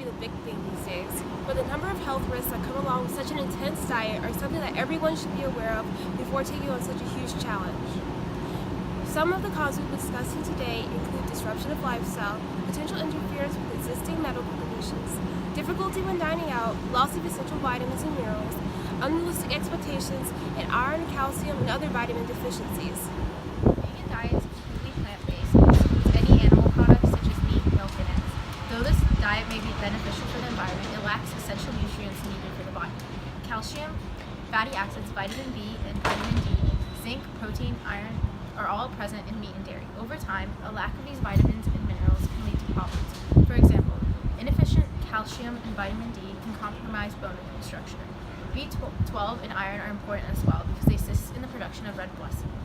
be the big thing these days, but the number of health risks that come along with such an intense diet are something that everyone should be aware of before taking on such a huge challenge. Some of the causes we'll be discussing today include disruption of lifestyle, potential interference with existing medical conditions, difficulty when dining out, loss of essential vitamins and minerals, unrealistic expectations, and iron, calcium, and other vitamin deficiencies. Vegan diet is completely plant-based and excludes any animal products such as meat, milk, and eggs. Though this diet may be beneficial for the environment, it lacks essential nutrients needed for the body. Calcium, fatty acids, vitamin B, and vitamin D, zinc, protein, iron are all present in meat and dairy. Over time, a lack of these vitamins and minerals can lead to problems. For example, inefficient calcium and vitamin D can compromise bone structure. B12 and iron are important as well because they assist in the production of red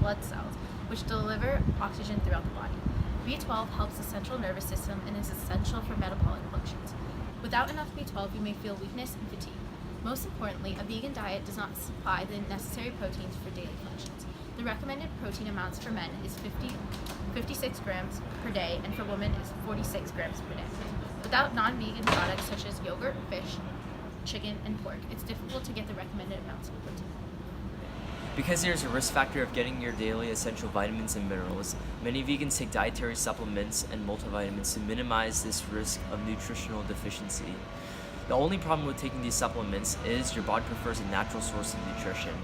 blood cells, which deliver oxygen throughout the body. B12 helps the central nervous system and is essential for metabolic functions. Without enough B12, you may feel weakness and fatigue. Most importantly, a vegan diet does not supply the necessary proteins for daily functions. The recommended protein amounts for men is 56 grams per day, and for women is 46 grams per day. Without non-vegan products such as yogurt, fish, chicken, and pork, it's difficult to get the recommended amounts of protein. Because there's a risk factor of getting your daily essential vitamins and minerals, many vegans take dietary supplements and multivitamins to minimize this risk of nutritional deficiency. The only problem with taking these supplements is your body prefers a natural source of nutrition.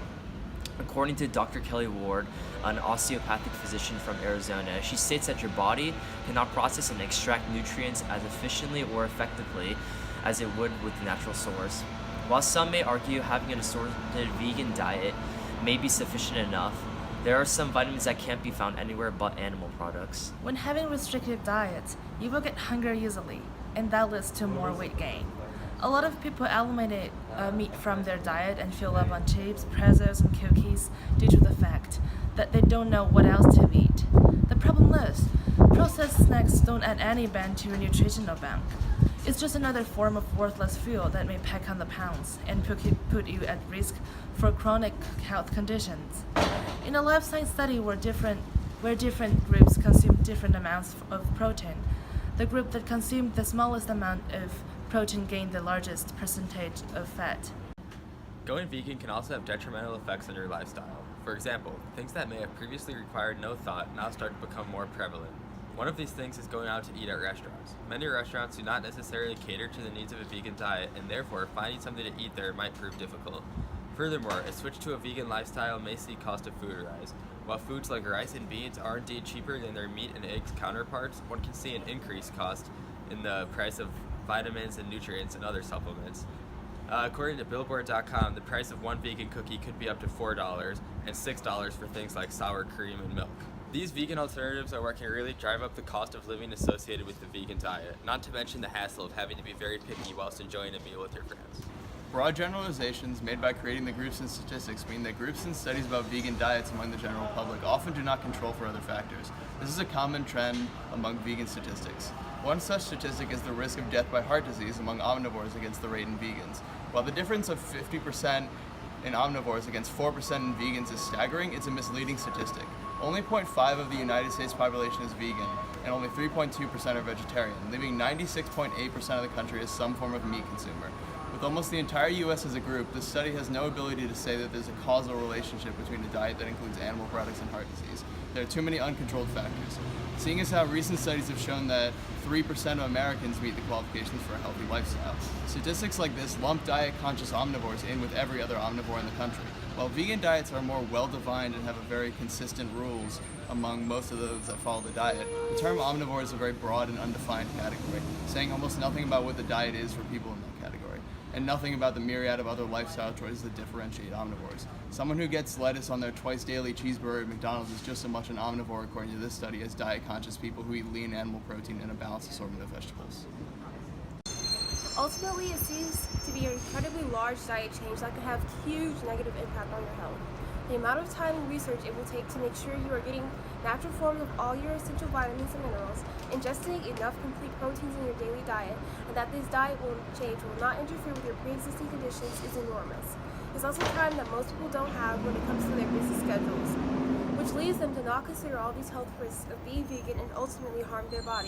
According to Dr. Kelly Ward, an osteopathic physician from Arizona, she states that your body cannot process and extract nutrients as efficiently or effectively as it would with the natural source. While some may argue having an assorted vegan diet may be sufficient enough, there are some vitamins that can't be found anywhere but animal products. When having restrictive diets, you will get hungry easily, and that leads to more weight gain. A lot of people eliminate meat from their diet and fill up on chips, pretzels, and cookies due to the fact that they don't know what else to eat. The problem is, processed snacks don't add any band to your nutritional bank. It's just another form of worthless fuel that may pack on the pounds and put you at risk for chronic health conditions. In a life science study where different groups consumed different amounts of protein, the group that consumed the smallest amount of protein gained the largest percentage of fat. Going vegan can also have detrimental effects on your lifestyle. For example, things that may have previously required no thought now start to become more prevalent. One of these things is going out to eat at restaurants. Many restaurants do not necessarily cater to the needs of a vegan diet, and therefore finding something to eat there might prove difficult. Furthermore, a switch to a vegan lifestyle may see cost of food rise. While foods like rice and beans are indeed cheaper than their meat and eggs counterparts, one can see an increased cost in the price of vitamins and nutrients and other supplements. According to Billboard.com, the price of one vegan cookie could be up to $4 and $6 for things like sour cream and milk. These vegan alternatives are what can really drive up the cost of living associated with the vegan diet, not to mention the hassle of having to be very picky whilst enjoying a meal with your friends. Broad generalizations made by creating the groups and statistics mean that groups and studies about vegan diets among the general public often do not control for other factors. This is a common trend among vegan statistics. One such statistic is the risk of death by heart disease among omnivores against the rate in vegans. While the difference of 50% in omnivores against 4% in vegans is staggering, it's a misleading statistic. Only 0.5% of the United States population is vegan, and only 3.2% are vegetarian, leaving 96.8% of the country as some form of meat consumer. With almost the entire U.S. as a group, this study has no ability to say that there's a causal relationship between a diet that includes animal products and heart disease. There are too many uncontrolled factors. Seeing as how recent studies have shown that 3% of Americans meet the qualifications for a healthy lifestyle, statistics like this lump diet-conscious omnivores in with every other omnivore in the country. While vegan diets are more well-defined and have a very consistent rules among most of those that follow the diet, the term omnivore is a very broad and undefined category, saying almost nothing about what the diet is for people in that category, and nothing about the myriad of other lifestyle choices that differentiate omnivores. Someone who gets lettuce on their twice-daily cheeseburger at McDonald's is just as much an omnivore, according to this study, as diet-conscious people who eat lean animal protein and a balanced assortment of vegetables. Ultimately, it seems to be an incredibly large diet change that could have huge negative impact on your health. The amount of time and research it will take to make sure you are getting natural forms of all your essential vitamins and minerals, ingesting enough complete proteins in your daily diet, and that this diet change will not interfere with your pre-existing conditions is enormous. It's also time that most people don't have when it comes to their busy schedules, which leads them to not consider all these health risks of being vegan and ultimately harm their body.